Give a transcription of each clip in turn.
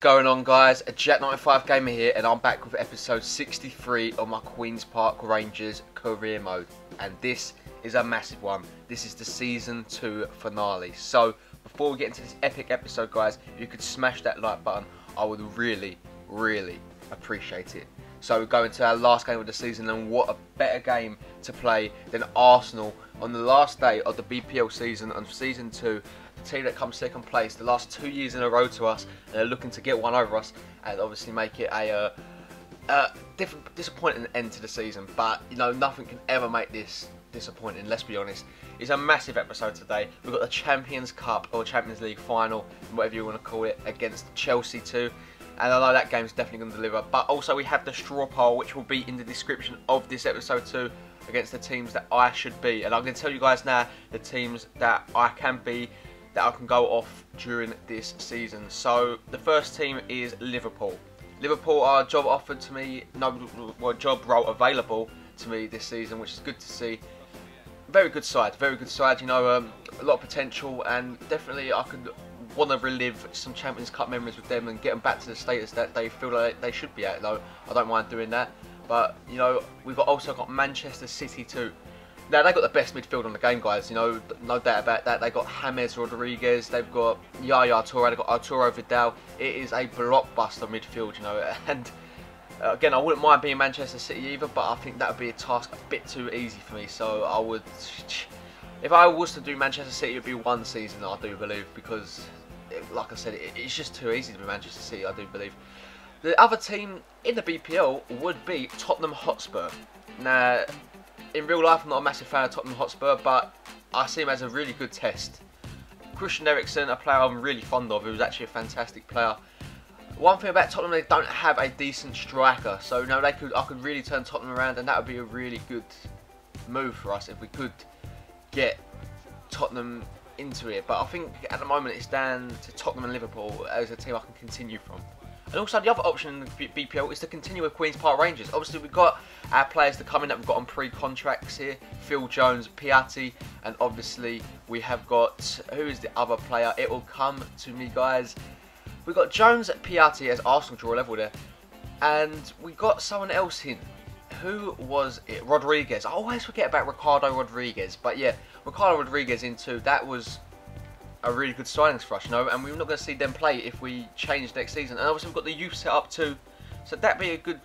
going on, guys? A Jack95 Gamer here, and I'm back with episode 63 of my Queen's Park Rangers career mode. And this is a massive one. This is the season 2 finale. So before we get into this epic episode, guys, if you could smash that like button, I would really appreciate it. So we're going to our last game of the season, and what a better game to play than Arsenal on the last day of the BPL season on season 2. The team that comes second place the last 2 years in a row to us, and they're looking to get one over us and obviously make it a disappointing end to the season. But you know, nothing can ever make this disappointing, let's be honest. It's a massive episode today. We've got the Champions Cup or Champions League final, whatever you want to call it, against Chelsea too. And I know that game's definitely going to deliver. But also we have the straw poll, which will be in the description of this episode too, against the teams that I should be. And I'm going to tell you guys now the teams that I can be, that I can go off during this season. So the first team is Liverpool. Liverpool are a job offered to me, job role available to me this season, which is good to see. Very good side, you know, a lot of potential, and definitely I could want to relive some Champions Cup memories with them and get them back to the status that they feel like they should be at, though I don't mind doing that. But you know, we've also got Manchester City too. Now they got the best midfield on the game, guys, you know, no doubt about that. They got James Rodriguez, they've got Yaya Toure, they've got Arturo Vidal. It is a blockbuster midfield, you know, and again, I wouldn't mind being Manchester City either, but I think that would be a task a bit too easy for me. So I would, if I was to do Manchester City, it would be one season, I do believe, because like I said, it's just too easy to be Manchester City, I do believe. The other team in the BPL would be Tottenham Hotspur. Now, in real life, I'm not a massive fan of Tottenham Hotspur, but I see him as a really good test. Christian Eriksen, a player I'm really fond of, who's actually a fantastic player. One thing about Tottenham, they don't have a decent striker, so you know, I could really turn Tottenham around, and that would be a really good move for us if we could get Tottenham into it. But I think at the moment it's down to Tottenham and Liverpool as a team I can continue from. And also the other option in the BPL is to continue with Queen's Park Rangers. Obviously we've got our players to come in that we've got on pre-contracts here. Phil Jones, Piatti, and obviously we have got, who is the other player? It will come to me, guys. We've got Jones, Piatti as Arsenal draw level there. And we got someone else in. Who was it? Rodriguez. I always forget about Ricardo Rodriguez. But yeah, Ricardo Rodriguez in too. That was a really good signings for us, you know, and we're not going to see them play if we change next season. And obviously we've got the youth set up too, so that'd be a good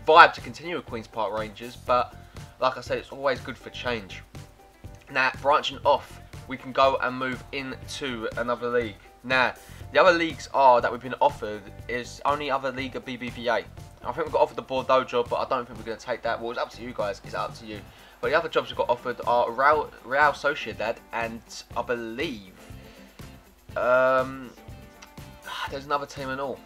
vibe to continue with Queen's Park Rangers. But like I said, it's always good for change. Now, branching off, we can go and move into another league. Now, the other leagues that we've been offered is only other league of BBVA. I think we got offered the Bordeaux job, but I don't think we're going to take that. Well, it's up to you guys. It's up to you. But the other jobs we got offered are Real Sociedad, and I believe there's another team and all.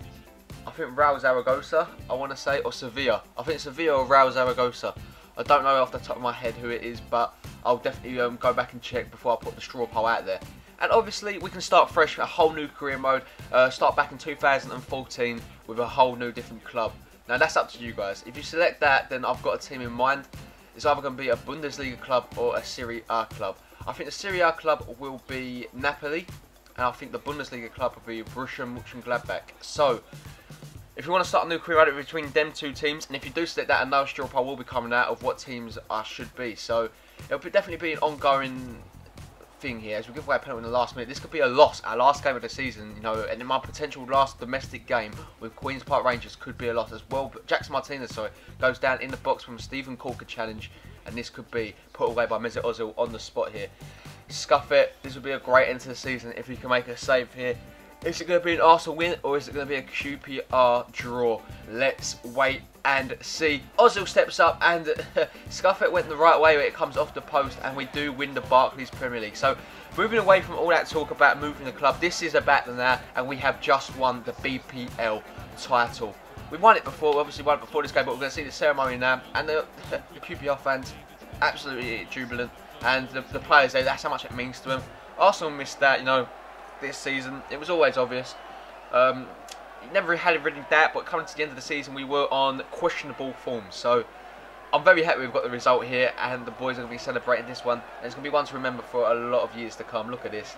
I think Real Zaragoza, I want to say, or Sevilla. I think Sevilla or Real Zaragoza. I don't know off the top of my head who it is, but I'll definitely go back and check before I put the straw poll out there. And obviously we can start fresh, a whole new career mode, start back in 2014 with a whole new different club. Now that's up to you guys. If you select that, then I've got a team in mind. It's either going to be a Bundesliga club or a Serie A club. I think the Serie A club will be Napoli, and I think the Bundesliga club will be Borussia Mönchengladbach. So, if you want to start a new career out between them two teams, and if you do select that, another straw poll will be coming out of what teams I should be. So, it'll definitely be an ongoing thing here as we give away a penalty in the last minute. This could be a loss, our last game of the season, you know, and in my potential last domestic game with Queen's Park Rangers could be a loss as well. But Jackson Martinez, goes down in the box from Stephen Corker challenge, and this could be put away by Mesut Ozil on the spot here. Scuff it. This would be a great end to the season if we can make a save here. Is it going to be an Arsenal win, or is it going to be a QPR draw? Let's wait and see. Ozil steps up, and Scuff it went the right way. It comes off the post, and we do win the Barclays Premier League. So, moving away from all that talk about moving the club, this is about the now, and we have just won the BPL title. We won it before, we obviously won it before this game, but we're going to see the ceremony now, and the QPR fans absolutely jubilant, and the players, that's how much it means to them. Arsenal missed that, you know, this season. It was always obvious. Never had really doubt, but coming to the end of the season, we were on questionable form. So I'm very happy we've got the result here, and the boys are going to be celebrating this one. And it's going to be one to remember for a lot of years to come. Look at this.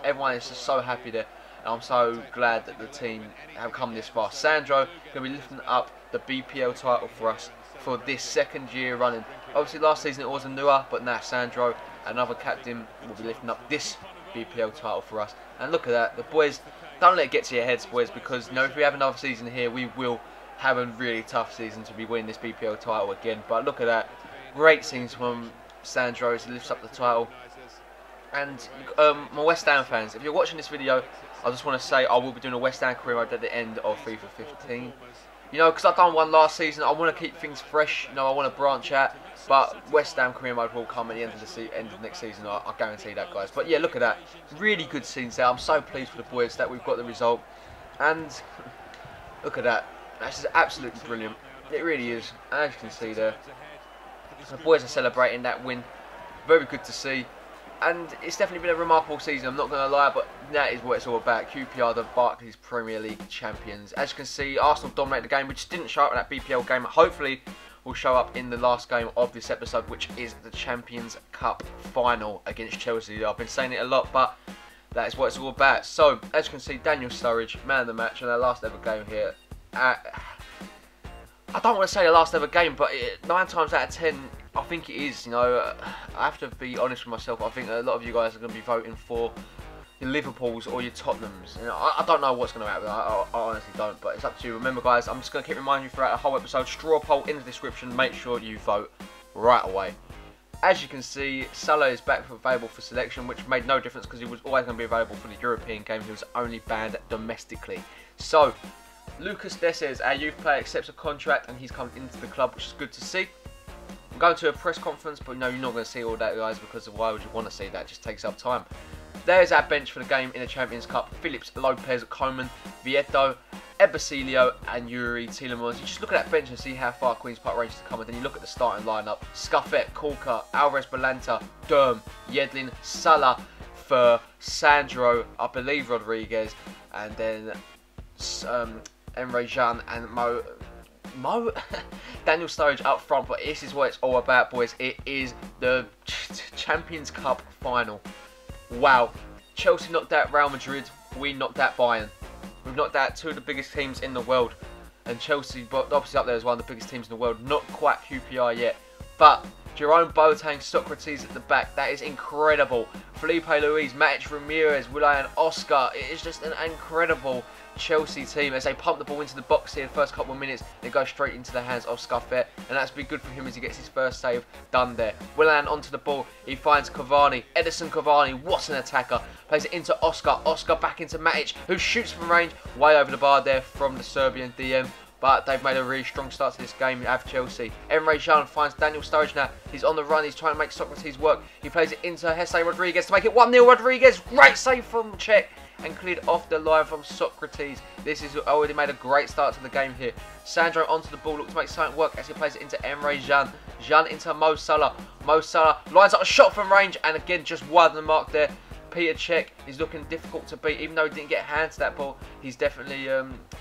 Everyone is just so happy there. And I'm so glad that the team have come this far. Sandro going to be lifting up the BPL title for us for this second year running. Obviously last season it was Anua, but now Sandro, another captain, will be lifting up this BPL title for us. And look at that, the boys, don't let it get to your heads, boys, because you know, if we have another season here, we will have a really tough season to be winning this BPL title again. But look at that, great scenes from Sandro as he lifts up the title. And my West Ham fans, if you're watching this video, I just want to say I will be doing a West Ham career mode at the end of FIFA 15. You know, because I've done one last season, I want to keep things fresh. You know, I want to branch out. But West Ham career mode will come at the end of the next season. I guarantee that, guys. But yeah, look at that. Really good scenes there. I'm so pleased with the boys that we've got the result. And look at that. That's just absolutely brilliant. It really is. As you can see there, the boys are celebrating that win. Very good to see. And it's definitely been a remarkable season, I'm not going to lie, but that is what it's all about. QPR, the Barclays Premier League champions. As you can see, Arsenal dominated the game, which didn't show up in that BPL game. Hopefully, will show up in the last game of this episode, which is the Champions Cup final against Chelsea. I've been saying it a lot, but that is what it's all about. So, as you can see, Daniel Sturridge, man of the match, in our last ever game here. I don't want to say the last ever game, but 9 times out of 10, I think it is. You know, I have to be honest with myself. I think a lot of you guys are going to be voting for your Liverpools or your Tottenhams. You know, I don't know what's going to happen. I honestly don't, but it's up to you. Remember, guys, I'm just going to keep reminding you throughout the whole episode. Straw poll in the description. Make sure you vote right away. As you can see, Salah is back available for selection, which made no difference because he was always going to be available for the European game. He was only banned domestically. So, Lucas Desses, our youth player, accepts a contract and he's come into the club, which is good to see. I'm going to a press conference, but no, you're not going to see all that, guys, because why would you want to see that? It just takes up time. There's our bench for the game in the Champions Cup. Phillips, Lopez, Coman, Vieto, Ebesilio and Yuri Tielemans. You just look at that bench and see how far Queen's Park Rangers have come, and then you look at the starting lineup. Scuffet, Corker, Alvarez Balanta, Durm, Yedlin, Salah, Fur, Sandro, I believe Rodriguez, and then Emre Can and Mo Daniel Sturridge up front. But this is what it's all about, boys. It is the Champions Cup final. Wow, Chelsea knocked out Real Madrid, we knocked out Bayern. We've knocked out 2 of the biggest teams in the world, and Chelsea, but obviously up there as one of the biggest teams in the world. Not quite QPR yet, but Jerome Boateng, Socrates at the back, that is incredible. Felipe Luis, Matic, Ramirez, Willian, Oscar. It is just an incredible Chelsea team as they pump the ball into the box here the first couple of minutes. They go straight into the hands of Scuffet, and that's been good for him as he gets his first save done there. Willian onto the ball, he finds Cavani, Edison Cavani, what an attacker. Plays it into Oscar, Oscar back into Matic, who shoots from range, way over the bar there from the Serbian DM. But they've made a really strong start to this game at Chelsea. Emre Can finds Daniel Sturridge now. He's on the run. He's trying to make Socrates work. He plays it into Jesse Rodriguez to make it 1-0. Rodriguez, great save from Czech and cleared off the line from Socrates. This has already made a great start to the game here. Sandro onto the ball, looks to make something work as he plays it into Emre Can. Can into Mo Salah. Mo Salah lines up a shot from range, and again just wide of the mark there. Peter Cech is looking difficult to beat, even though he didn't get a hand to that ball. He's definitely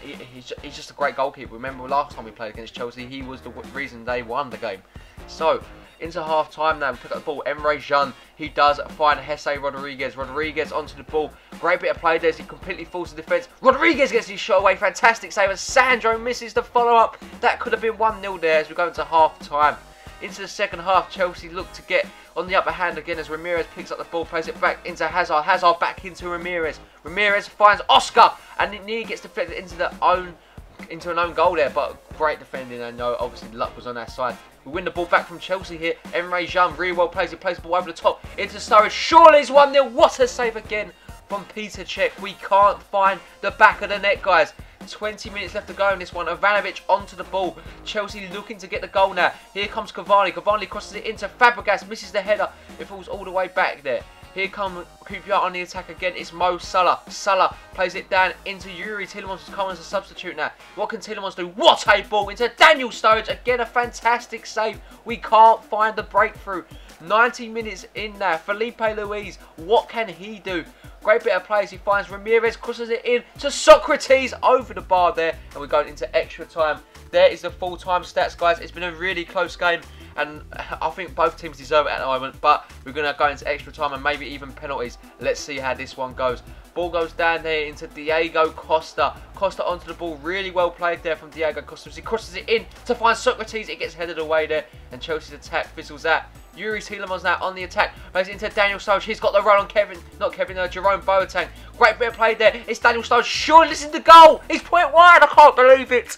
he's just a great goalkeeper. Remember last time we played against Chelsea, he was the reason they won the game. So into half time now, we pick up the ball. Emre Can, he does find Jesse Rodriguez. Rodriguez onto the ball. Great bit of play there as he completely falls to defence. Rodriguez gets his shot away. Fantastic save as Sandro misses the follow up. That could have been 1-0 there as we go into half time. Into the second half, Chelsea look to get on the upper hand again as Ramirez picks up the ball, plays it back into Hazard. Hazard back into Ramirez. Ramirez finds Oscar, and it nearly gets deflected into an own goal there, but great defending, and no, obviously the luck was on our side. We win the ball back from Chelsea here. Emre Can really well plays it, plays the ball over the top into Sturridge. Surely it's 1-0. What a save again from Peter Cech. We can't find the back of the net, guys. 20 minutes left to go in this one. Ivanovic onto the ball. Chelsea looking to get the goal now. Here comes Cavani. Cavani crosses it into Fabregas. Misses the header. It falls all the way back there. Here comes QPR on the attack again. It's Mo Salah. Salah plays it down into Yuri Tielemans, who's coming as a substitute now. What can Tielemans do? What a ball into Daniel Sturridge. Again, a fantastic save. We can't find the breakthrough. 90 minutes in now. Felipe Luis, what can he do? Great bit of play as he finds Ramirez, crosses it in to Socrates over the bar there, and we're going into extra time. There is the full-time stats, guys. It's been a really close game, and I think both teams deserve it at the moment, but we're going to go into extra time and maybe even penalties. Let's see how this one goes. Ball goes down there into Diego Costa. Costa onto the ball. Really well played there from Diego Costa. As he crosses it in to find Socrates. It gets headed away there. And Chelsea's attack fizzles out. Yuri Tielemans now on the attack. Makes it into Daniel Sturridge. He's got the run on Jerome Boateng. Great bit of play there. It's Daniel Sturridge. Sure, listen to goal. He's put it wide. I can't believe it.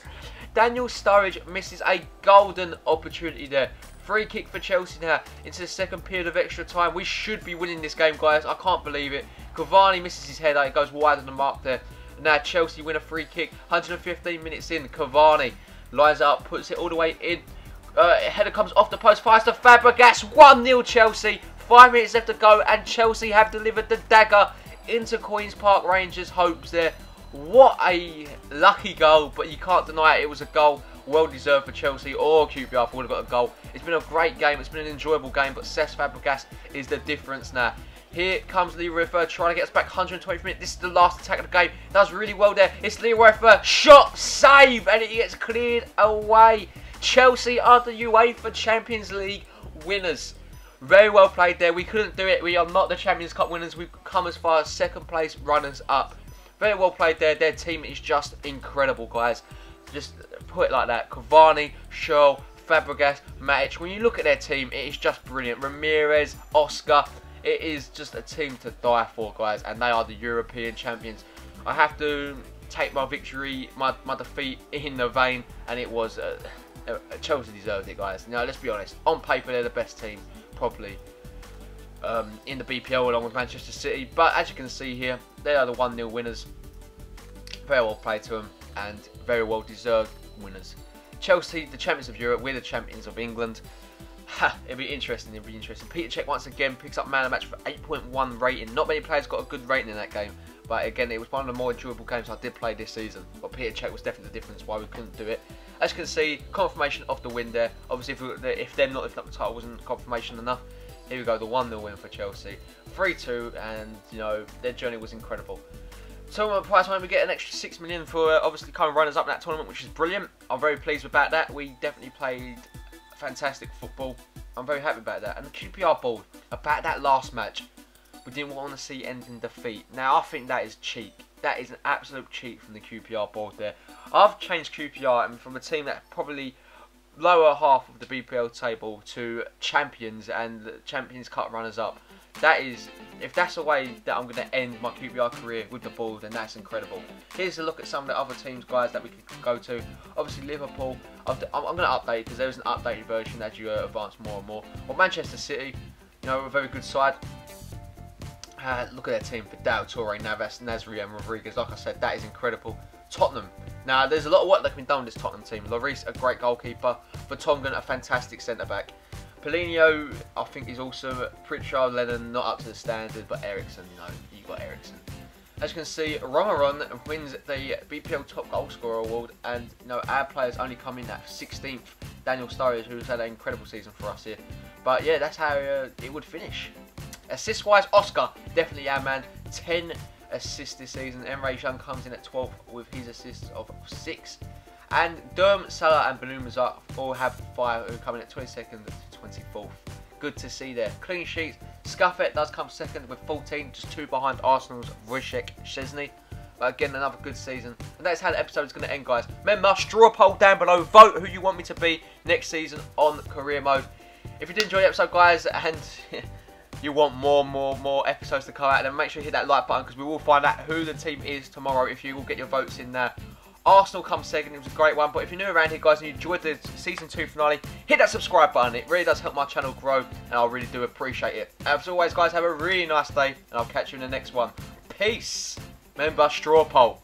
Daniel Sturridge misses a golden opportunity there. Free kick for Chelsea now into the second period of extra time. We should be winning this game, guys. I can't believe it. Cavani misses his header. It goes wide of the mark there. Now Chelsea win a free kick. 115 minutes in. Cavani lines up, puts it all the way in. Header comes off the post, fires to Fabregas. 1-0 Chelsea. 5 minutes left to go, and Chelsea have delivered the dagger into Queen's Park Rangers' hopes there. What a lucky goal, but you can't deny it. It was a goal well deserved for Chelsea or QPR if we would have got a goal. It's been a great game. It's been an enjoyable game, but Cesc Fabregas is the difference now. Here comes Leroy Fer trying to get us back 120 minutes. This is the last attack of the game. Does really well there. It's Leroy Fer. Shot, save, and it gets cleared away. Chelsea are the UEFA Champions League winners. Very well played there. We couldn't do it. We are not the Champions Cup winners. We've come as far as second place runners up. Very well played there. Their team is just incredible, guys. Just put it like that. Cavani, Scholl, Fabregas, Matic. When you look at their team, it is just brilliant. Ramirez, Oscar. It is just a team to die for, guys. And they are the European champions. I have to take my victory, my defeat in the vein. And it was... Chelsea deserved it, guys. Now, let's be honest. On paper, they're the best team, probably, in the BPL along with Manchester City. But as you can see here, they are the 1-0 winners. Very well played to them, and very well deserved winners. Chelsea, the champions of Europe. We're the champions of England. It'll be interesting. It'll be interesting. Peter Cech once again picks up man of the match for 8.1 rating. Not many players got a good rating in that game. But again, it was one of the more enjoyable games I did play this season. But Peter Cech was definitely the difference why we couldn't do it. As you can see, confirmation of the win there. Obviously, if them not lifting up the title wasn't confirmation enough. Here we go, the 1-0 win for Chelsea. 3-2, and you know, their journey was incredible. Tournament prize money, we get an extra 6 million for obviously coming runners up in that tournament, which is brilliant. I'm very pleased about that. We definitely played fantastic football. I'm very happy about that. And the QPR board, about that last match, we didn't want to see end in defeat. Now, I think that is cheek. That is an absolute cheat from the QPR board there. I've changed QPR and from a team that probably lower half of the BPL table to champions and Champions Cup runners up. That is, if that's the way that I'm going to end my QPR career with the ball, then that's incredible. Here's a look at some of the other teams, guys, that we could go to. Obviously, Liverpool. I'm going to update because there is an updated version as you advance more and more. Well, Manchester City, you know, a very good side. Look at their team. Vidal, Toure, Navas, Nasri and Rodriguez. Like I said, that is incredible. Tottenham. Now, there's a lot of work that can be done with this Tottenham team. Lloris, a great goalkeeper. Vertonghen, a fantastic centre-back. Polino, I think, is awesome. Pritchard, Lennon, not up to the standard, but Ericsson, you know, you got Ericsson. As you can see, Romaron wins the BPL Top Goal Scorer Award, and you know, our players only come in at 16th. Daniel Sturridge, who's had an incredible season for us here. But yeah, that's how it would finish. Assist-wise, Oscar, definitely our man. 10 assists this season. Emre Can comes in at 12th with his assists of 6. And Durm, Salah and Benumazar all have 5, who come in at 22nd to 24th. Good to see there. Clean sheets. Scuffet does come second with 14, just 2 behind Arsenal's Wojciech Szczesny. But again, another good season. And that's how the episode is going to end, guys. Remember, straw poll down below. Vote who you want me to be next season on career mode. If you did enjoy the episode, guys, and you want more episodes to come out, then make sure you hit that like button, because we will find out who the team is tomorrow if you will get your votes in there. Arsenal comes second. It was a great one. But if you're new around here, guys, and you enjoyed the season 2 finale, hit that subscribe button. It really does help my channel grow, and I really do appreciate it. As always, guys, have a really nice day, and I'll catch you in the next one. Peace. Remember, straw poll.